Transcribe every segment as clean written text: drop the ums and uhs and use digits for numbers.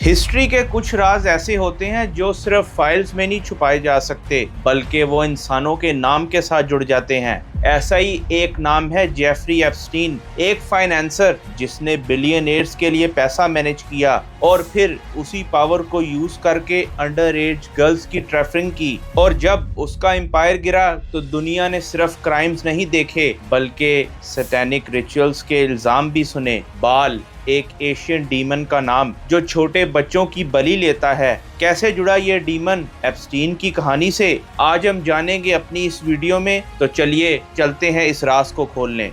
History के कुछ राज ऐसे होते हैं जो सिर्फ फाइल्स में नहीं छुपाए जा सकते, बल्कि वो इंसानों के नाम के साथ जुड़ जाते हैं। ऐसा ही एक नाम है जेफरी एप्स्टीन, एक फाइनेंसर जिसने बिलियनेयर्स के लिए पैसा मैनेज किया और फिर उसी पावर को यूज करके अंडर एज गर्ल्स की ट्रैफिकिंग की। और जब उसका एम्पायर गिरा तो दुनिया ने सिर्फ क्राइम्स नहीं देखे बल्कि सैटेनिक रिचुअल्स के इल्जाम भी सुने। बाल, एक एशियन डीमन का नाम जो छोटे बच्चों की बलि लेता है। कैसे जुड़ा ये डीमन एप्स्टीन की कहानी से, आज हम जानेंगे अपनी इस वीडियो में। तो चलिए चलते हैं इस राज को खोलने।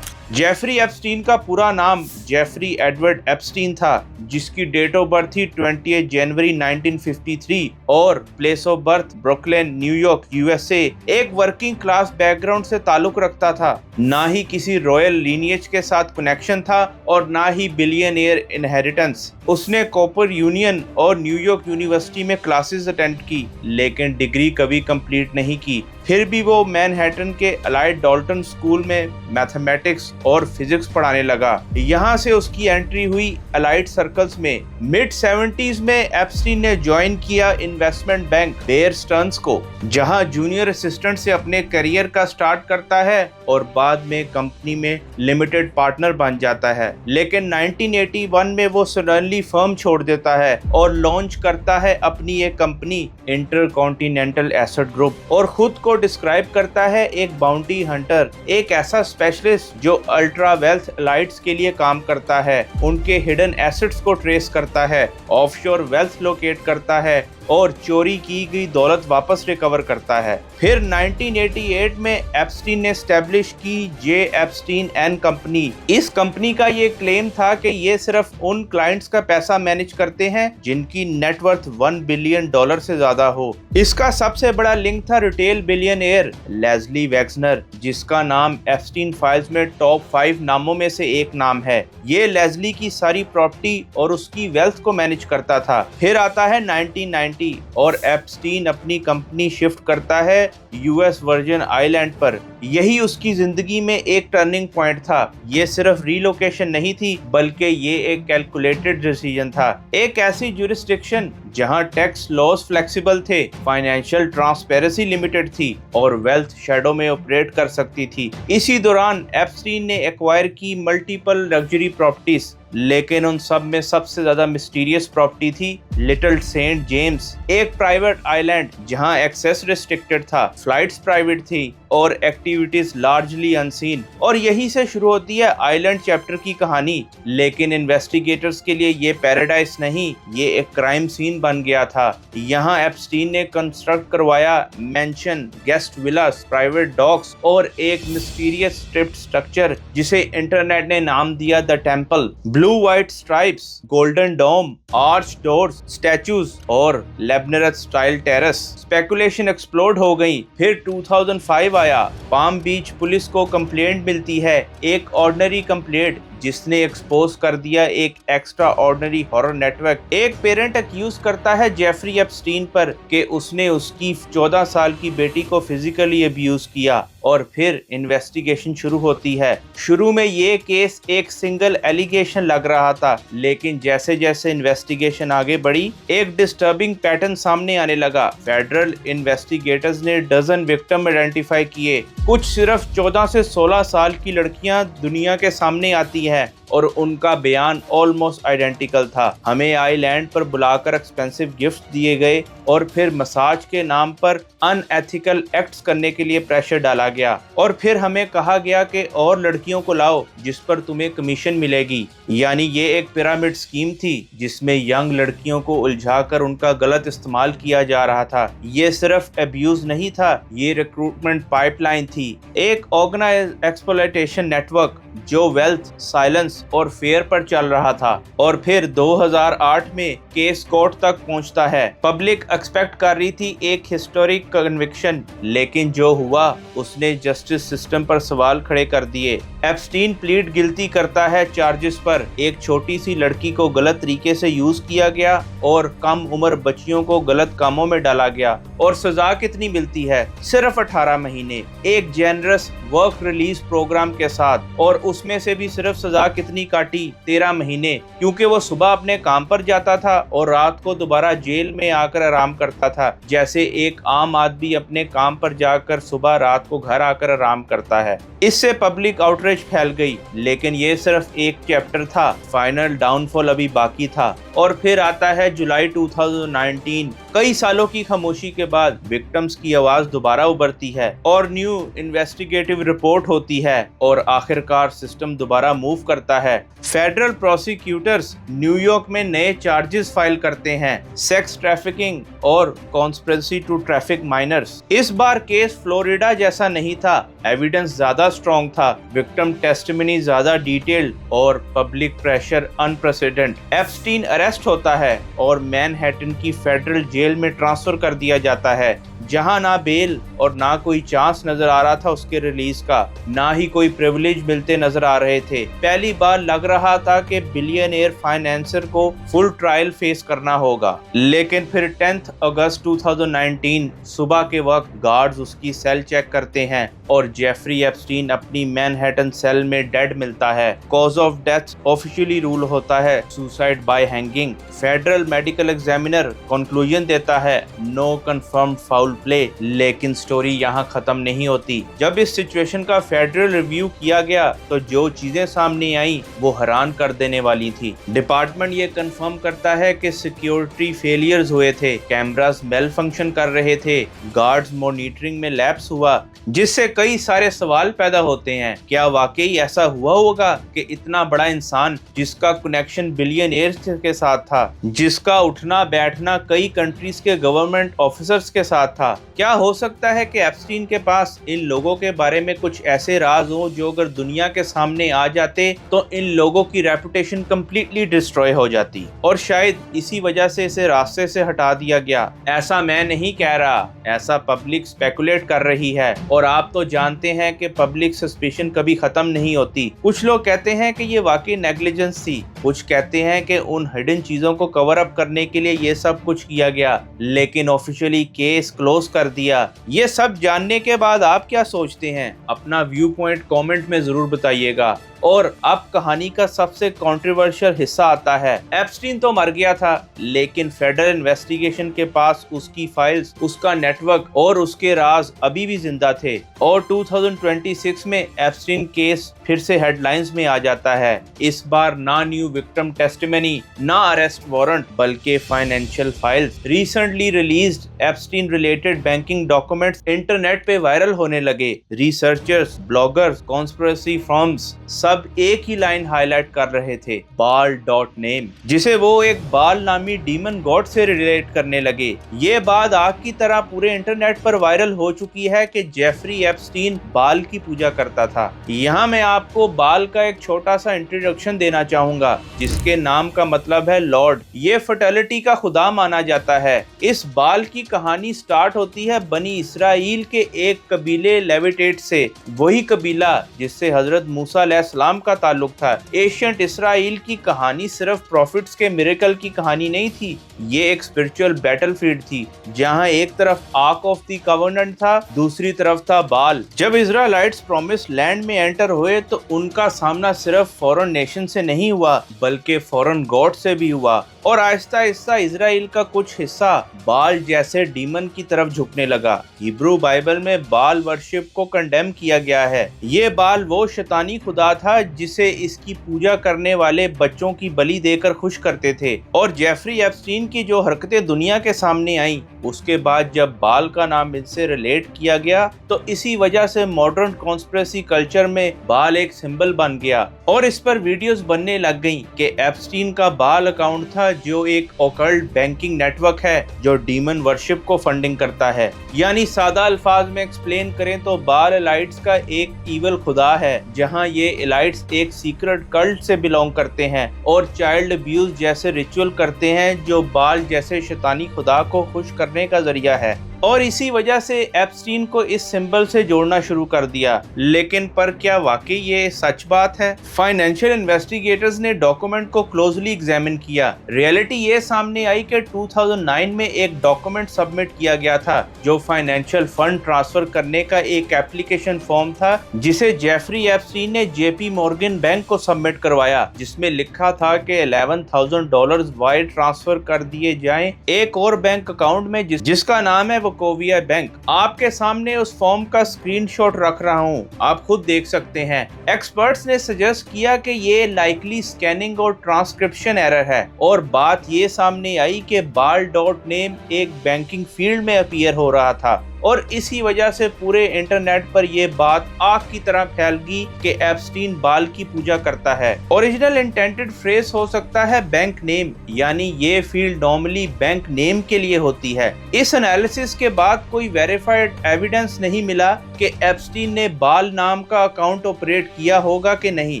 जेफरी एप्स्टीन का पूरा नाम जेफरी एडवर्ड एप्स्टीन था, जिसकी डेट ऑफ बर्थ थी 28 जनवरी 1953 और place of birth Brooklyn, New York, USA. एक वर्किंग क्लास बैकग्राउंड से ताल्लुक रखता था, ना ही किसी रॉयल लीनिएज के साथ कनेक्शन था और ना ही बिलियनियर इनहेरिटेंस। उसने कॉपर यूनियन और न्यूयॉर्क यूनिवर्सिटी में क्लासेस अटेंड की, लेकिन डिग्री कभी कंप्लीट नहीं की। फिर भी वो मैनहट्टन के अलाइड डाल्टन स्कूल में मैथमेटिक्स और फिजिक्स पढ़ाने लगा। यहाँ से उसकी एंट्री हुई अलाइड सर्कल्स में। मिड 70s में एप्स्टीन ने ज्वाइन किया इन्वेस्टमेंट बैंक बेयर स्टर्न्स को, जहाँ जूनियर असिस्टेंट से अपने करियर का स्टार्ट करता है और बाद में कंपनी में लिमिटेड पार्टनर बन जाता है। लेकिन 1981 में वो सडनली फर्म छोड़ देता है और लॉन्च करता है अपनी एक कंपनी इंटरकॉन्टिनेंटल एसेट ग्रुप और खुद को डिस्क्राइब करता है एक बाउंटी हंटर, एक ऐसा स्पेशलिस्ट जो अल्ट्रा वेल्थ एलाइट्स के लिए काम करता है, उनके हिडन एसेट्स को ट्रेस करता है, ऑफशोर वेल्थ लोकेट करता है और चोरी की गई दौलत वापस रिकवर करता है। फिर 1988 में एप्स्टीन ने एस्टेब्लिश की जे एप्स्टीन एंड कंपनी। इस कंपनी का ये क्लेम था कि ये सिर्फ उन क्लाइंट्स का पैसा मैनेज करते हैं जिनकी नेटवर्थ $1 बिलियन से ज्यादा हो। इसका सबसे बड़ा लिंक था रिटेल बिलियनियर लेस्ली वैग्सनर, जिसका नाम एप्स्टीन फाइल्स में टॉप 5 नामों में से एक नाम है। ये लेस्ली की सारी प्रॉपर्टी और उसकी वेल्थ को मैनेज करता था। फिर आता है 1990 और एप्स्टीन अपनी कंपनी शिफ्ट करता है यूएस वर्जिन आइलैंड पर। यही उसकी जिंदगी में एक टर्निंग पॉइंट था। ये सिर्फ रीलोकेशन नहीं थी, बल्कि ये एक कैलकुलेटेड डिसीजन था। एक ऐसी जुरिस्डिक्शन जहां टैक्स लॉज फ्लेक्सिबल थे, फाइनेंशियल ट्रांसपेरेंसी लिमिटेड थी और वेल्थ शैडो में ऑपरेट कर सकती थी। इसी दौरान एप्स्टीन ने एक्वायर की मल्टीपल लग्जरी प्रॉपर्टीज, लेकिन उन सब में सबसे ज्यादा मिस्टीरियस प्रॉपर्टी थी लिटिल सेंट जेम्स, एक प्राइवेट आइलैंड जहां एक्सेस रिस्ट्रिक्टेड था, फ्लाइट्स प्राइवेट थी और एक्टिविटीज लार्जली अनसीन। और यही से शुरू होती है आइलैंड चैप्टर की कहानी। लेकिन इन्वेस्टिगेटर्स के लिए ये पैराडाइज नहीं, ये एक क्राइम सीन बन गया था। यहाँ एप्स्टीन ने कंस्ट्रक्ट करवाया mansion, guest villas, private docks और एक मिस्टीरियस स्ट्रिप्ड स्ट्रक्चर जिसे इंटरनेट ने नाम दिया the temple. Blue white stripes, golden dome, arch doors, statues और labyrinth style terrace. Speculation explode हो गई। फिर 2005 आया। पाम बीच पुलिस को कंप्लेंट मिलती है, एक ऑर्डिनरी कंप्लेंट जिसने एक्सपोज कर दिया एक एक्स्ट्रा ऑर्डिनरी हॉरर नेटवर्क। एक पेरेंट अक्यूज करता है जेफरी एप्स्टीन पर कि उसने उसकी 14 साल की बेटी को फिजिकली अब्यूज किया। और फिर इन्वेस्टिगेशन शुरू होती है। शुरू में ये केस एक सिंगल एलिगेशन लग रहा था, लेकिन जैसे जैसे इन्वेस्टिगेशन आगे बढ़ी, एक डिस्टर्बिंग पैटर्न सामने आने लगा। फेडरल इन्वेस्टिगेटर्स ने डजन विक्टिम आइडेंटिफाई किए। कुछ सिर्फ 14 से 16 साल की लड़कियां दुनिया के सामने आती है और उनका बयान ऑलमोस्ट आइडेंटिकल था। हमें आइलैंड पर बुलाकर एक्सपेंसिव गिफ्ट दिए गए और फिर मसाज के नाम पर अनएथिकल एक्ट्स करने के लिए प्रेशर डाला गया। और फिर हमें कहा गया कि और लड़कियों को लाओ जिस पर तुम्हें कमीशन मिलेगी। यानी ये एक पिरामिड स्कीम थी जिसमें यंग लड़कियों को उलझाकर उनका गलत इस्तेमाल किया जा रहा था। ये सिर्फ अब्यूज नहीं था, ये रिक्रूटमेंट पाइपलाइन थी, एक ऑर्गेनाइज्ड एक्सप्लॉयटेशन नेटवर्क जो वेल्थ, साइलेंस और फेयर पर चल रहा था। और फिर 2008 में केस कोर्ट तक पहुंचता है। पब्लिक एक्सपेक्ट कर रही थी एक हिस्टोरिक कन्विक्शन, लेकिन जो हुआ उसने जस्टिस सिस्टम पर सवाल खड़े कर दिए। एप्स्टीन प्लीड गिल्टी करता है चार्जेस पर। एक छोटी सी लड़की को गलत तरीके से यूज किया गया और कम उम्र बच्चियों को गलत कामों में डाला गया। और सजा कितनी मिलती है? सिर्फ 18 महीने, एक जेनरस वर्क रिलीज प्रोग्राम के साथ। और उसमें से भी सिर्फ सजा कितनी काटी, 13 महीने, क्योंकि वो सुबह अपने काम पर जाता था और रात को दोबारा जेल में आकर आराम करता था, जैसे एक आम आदमी अपने काम पर जाकर सुबह रात को घर आकर आराम करता है। इससे पब्लिक आउटरीच फैल गई, लेकिन ये सिर्फ एक चैप्टर था, फाइनल डाउनफॉल अभी बाकी था। और फिर आता है जुलाई 2019। कई सालों की खामोशी के बाद विक्टिम्स की आवाज दोबारा उभरती है और न्यू इन्वेस्टिगेटिव रिपोर्ट होती है और आखिरकार सिस्टम दोबारा मूव करता है। फेडरल प्रोसिक्यूटर्स न्यूयॉर्क में नए चार्जेस फाइल करते हैं, सेक्स ट्रैफिकिंग और कॉन्स्पिरेसी टू ट्रैफिक माइनर्स। इस बार केस फ्लोरिडा जैसा नहीं था, एविडेंस ज्यादा स्ट्रॉन्ग था, विक्टिम टेस्टिमनी ज्यादा डिटेल्ड और public pressure unprecedented. Epstein arrest होता है और मैनहट्टन की फेडरल जेल में ट्रांसफर कर दिया जाता है, जहां ना बेल और ना कोई चांस नजर आ रहा था उसके रिलीज का, ना ही कोई प्रिविलेज मिलते नजर आ रहे थे। पहली बार लग रहा था कि बिलियनेयर फाइनेंसर को फुल ट्रायल फेस करना होगा, लेकिन फिर 10 अगस्त 2019 सुबह के वक्त गार्ड्स उसकी सेल चेक करते हैं और जेफरी एप्स्टीन अपनी मैनहट्टन सेल में डेड मिलता है। Cause of death officially rule होता है suicide bye hanging. Federal medical examiner conclusion देता है नो कंफर्म्ड फाउल प्ले, लेकिन स्टोरी यहाँ खत्म नहीं होती। जब इस सिचुएशन का फेडरल रिव्यू किया गया तो जो चीजें सामने आई वो हैरान कर देने वाली थी। डिपार्टमेंट ये कंफर्म करता है कि सिक्योरिटी फेलियर्स हुए थे, कैमरास मेल फंक्शन कर रहे थे, गार्ड्स मॉनिटरिंग में लैप्स हुआ, जिससे कई सारे सवाल पैदा होते हैं। क्या वाकई ऐसा हुआ होगा कि इतना बड़ा इंसान जिसका कनेक्शन बिलियनियर्स के साथ था, जिसका उठना बैठना कई कंट्रीज के गवर्नमेंट ऑफिसर्स के साथ था, क्या हो सकता है कि एप्स्टीन के पास इन लोगों के बारे में कुछ ऐसे राज हो जो अगर दुनिया के सामने आ जाते तो इन लोगों की रेपुटेशन कंप्लीटली डिस्ट्रॉय हो जाती और शायद इसी वजह से इसे रास्ते से हटा दिया गया। ऐसा मैं नहीं कह रहा, ऐसा पब्लिक स्पेकुलेट कर रही है और आप तो जानते हैं कि पब्लिक सस्पिशन कभी खत्म नहीं होती। कुछ लोग कहते हैं कि ये वाकई नेग्लिजेंस थी, कुछ कहते हैं कि उन हिडन चीजों को कवर अप करने के लिए ये सब कुछ किया गया, लेकिन ऑफिशियली केस क्लोज कर दिया। ये सब जानने के बाद आप क्या सोचते हैं? अपना व्यू पॉइंट कमेंट में जरूर बताइएगा। और अब कहानी का सबसे कंट्रोवर्शियल हिस्सा आता है। एप्स्टीन तो मर गया था, लेकिन फेडरल इन्वेस्टिगेशन के पास उसकी फाइल्स, उसका नेटवर्क और उसके राज अभी भी जिंदा थे और 2026 में एप्स्टीन केस फिर से हेडलाइंस में आ जाता है। इस बार ना न्यू विक्टिम टेस्टिमनी, ना अरेस्ट वारंट, बल्कि financial files. Recently released Epstein related banking documents internet पे वायरल होने लगे। रिसर्चर्स, ब्लॉगर्स, कॉन्स्पिरेसी फर्म्स सब एक ही लाइन हाईलाइट कर रहे थे, बाल.नेम, जिसे वो एक बाल नामी डीमन गॉड से रिलेट करने लगे। ये बात आग की तरह पूरे इंटरनेट पर वायरल हो चुकी है कि जेफरी एप्स्टीन बाल की पूजा करता था। यहाँ मैं आपको बाल का एक छोटा सा इंट्रोडक्शन देना चाहूंगा, जिसके नाम का मतलब है लॉर्ड। ये फर्टिलिटी का खुदा माना जाता है। इस बाल की कहानी स्टार्ट होती है बनी इसराइल के एक कबीले लेविटेट से, वही कबीला जिससे हजरत मूसा अलैहिस्सलाम का ताल्लुक था। एशियंट इसराइल की कहानी सिर्फ प्रॉफिट्स के मिरेकल की कहानी नहीं थी, ये एक स्पिरिचुअल बैटलफील्ड थी, जहां एक तरफ आर्क ऑफ द कवेनेंट था, दूसरी तरफ था बाल। जब इजराइलाइट्स प्रॉमिस लैंड में एंटर हुए तो उनका सामना सिर्फ फॉरेन नेशन से नहीं हुआ, बल्कि फॉरेन गॉड से भी हुआ और आहिस्ता आहिस्ता इजराइल का कुछ हिस्सा बाल जैसे डीमन की तरफ झुकने लगा। हिब्रू बाइबल में बाल वर्शिप को कंडेम किया गया है। ये बाल वो शैतानी खुदा था जिसे इसकी पूजा करने वाले बच्चों की बलि देकर खुश करते थे। और जेफरी एप्स्टीन की जो हरकतें दुनिया के सामने आई, उसके बाद जब बाल का नाम इनसे रिलेट किया गया तो इसी वजह से मॉडर्न कॉन्स्पिरेसी कल्चर में बाल एक सिंबल बन गया और इस पर वीडियोस बनने लग गईं कि एप्स्टीन का बाल अकाउंट था, जो एक ऑकल्ट बैंकिंग नेटवर्क है जो डीमन वर्शिप को फंडिंग करता है। यानी सादा अल्फाज में एक्सप्लेन करें तो बाल एलाइट्स का एक ईवल खुदा है, जहां ये एलाइट्स एक सीक्रेट कल्ट से बिलोंग करते हैं और चाइल्ड अब्यूज जैसे रिचुअल करते हैं जो बाल जैसे शैतानी खुदा को खुश करने का जरिया है। और इसी वजह से एप्स्टीन को इस सिंबल से जोड़ना शुरू कर दिया। लेकिन पर क्या वाकई ये सच बात है? फाइनेंशियल इन्वेस्टिगेटर्स ने डॉक्यूमेंट को क्लोजली एग्जामिन किया। रियलिटी ये सामने आई कि 2009 में एक डॉक्यूमेंट सबमिट किया गया था जो फाइनेंशियल फंड ट्रांसफर करने का एक एप्लीकेशन फॉर्म था, जिसे जेफरी एप्स्टीन ने जेपी मॉर्गन बैंक को सबमिट करवाया, जिसमें लिखा था कि $11,000 वायर ट्रांसफर कर दिए जाएं एक और बैंक अकाउंट में जिसका नाम है वोकोविया बैंक। आपके सामने उस फॉर्म का स्क्रीनशॉट रख रहा हूं, आप खुद देख सकते हैं। एक्सपर्ट्स ने सजेस्ट किया कि ये लाइकली स्कैनिंग और ट्रांसक्रिप्शन एरर है, और बात ये सामने आई कि बाल डॉट नेम एक बैंकिंग फील्ड में अपीयर हो रहा था, और इसी वजह से पूरे इंटरनेट पर यह बात आग की तरह फैल गई कि एप्स्टीन बाल की पूजा करता है। ओरिजिनल इंटेंडेड फ्रेज हो सकता है बैंक नेम, यानी ये फील्ड नॉर्मली बैंक नेम के लिए होती है। इस एनालिसिस के बाद कोई वेरीफाइड एविडेंस नहीं मिला कि एप्स्टीन ने बाल नाम का अकाउंट ऑपरेट किया होगा कि नहीं,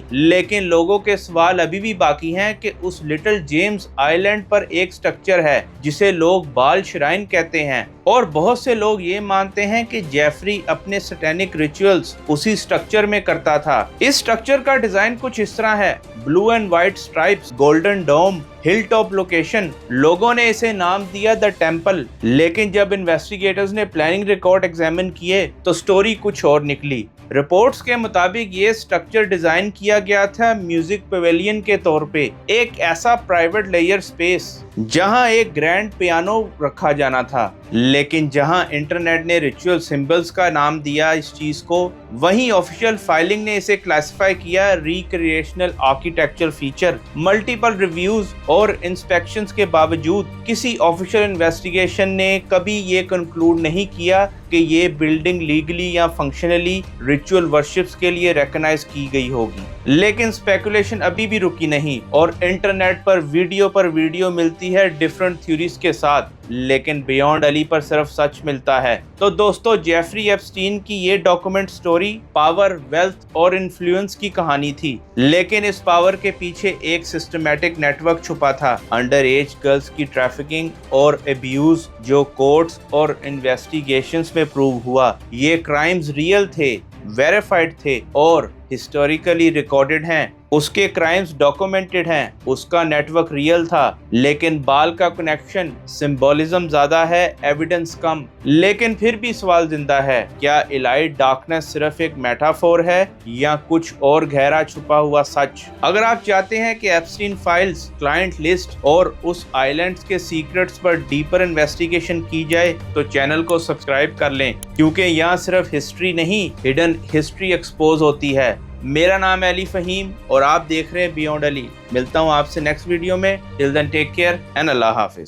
लेकिन लोगों के सवाल अभी भी बाकी हैं कि उस लिटिल जेम्स आइलैंड पर एक स्ट्रक्चर है जिसे लोग बाल श्राइन कहते हैं, और बहुत से लोग ये मानते हैं कि जेफरी अपने सैटेनिक रिचुअल्स उसी स्ट्रक्चर में करता था। इस स्ट्रक्चर का डिजाइन कुछ इस तरह है: blue and white stripes, golden dome, hill top location. लोगों ने इसे नाम दिया द टेम्पल, लेकिन जब इन्वेस्टिगेटर्स ने प्लानिंग रिकॉर्ड एग्जामिन किए तो स्टोरी कुछ और निकली। रिपोर्ट्स के मुताबिक ये स्ट्रक्चर डिजाइन किया गया था म्यूजिक पवेलियन के तौर पे, एक ऐसा प्राइवेट लेयर स्पेस जहां एक ग्रैंड पियानो रखा जाना था। लेकिन जहां इंटरनेट ने रिचुअल सिंबल्स का नाम दिया इस चीज को, वहीं ऑफिशियल फाइलिंग ने इसे क्लासिफाई किया recreational architecture feature. Multiple reviews और इंस्पेक्शंस के बावजूद किसी ऑफिशियल इन्वेस्टिगेशन ने कभी ये कंक्लूड नहीं किया कि ये बिल्डिंग लीगली या फंक्शनली रिचुअल वर्शिप्स के लिए रिकॉग्नाइज की गई होगी। लेकिन स्पेकुलेशन अभी भी रुकी नहीं, और इंटरनेट पर वीडियो मिलती है डिफरेंट थ्योरीज के साथ, लेकिन बियॉन्ड अली पर सिर्फ सच मिलता है। तो दोस्तों, जेफरी एप्स्टीन की ये डॉक्यूमेंट स्टोरी पावर, वेल्थ और इन्फ्लुएंस की कहानी थी, लेकिन इस पावर के पीछे एक सिस्टमैटिक नेटवर्क छुपा था, अंडर एज गर्ल्स की ट्रैफिकिंग और अब्यूज, जो कोर्ट्स और इन्वेस्टिगेशंस में प्रूव हुआ। ये क्राइम्स रियल थे, वेरीफाइड थे और हिस्टोरिकली रिकॉर्डेड हैं। उसके क्राइम्स डॉक्यूमेंटेड हैं, उसका नेटवर्क रियल था, लेकिन बाल का कनेक्शन, सिंबोलिज्म ज्यादा है, एविडेंस कम। लेकिन फिर भी सवाल जिंदा है, क्या इलाइट डार्कनेस सिर्फ एक मेटाफोर है या कुछ और गहरा छुपा हुआ सच? अगर आप चाहते हैं कि एप्स्टीन फाइल्स, क्लाइंट लिस्ट और उस आइलैंड्स के सीक्रेट्स पर डीपर इन्वेस्टिगेशन की जाए तो चैनल को सब्सक्राइब कर लें, क्योंकि यहाँ सिर्फ हिस्ट्री नहीं, हिडन हिस्ट्री एक्सपोज होती है। मेरा नाम है अली फहीम और आप देख रहे हैं बियॉन्ड अली। मिलता हूँ आपसे नेक्स्ट वीडियो में। Till then take care and अल्लाह हाफिज।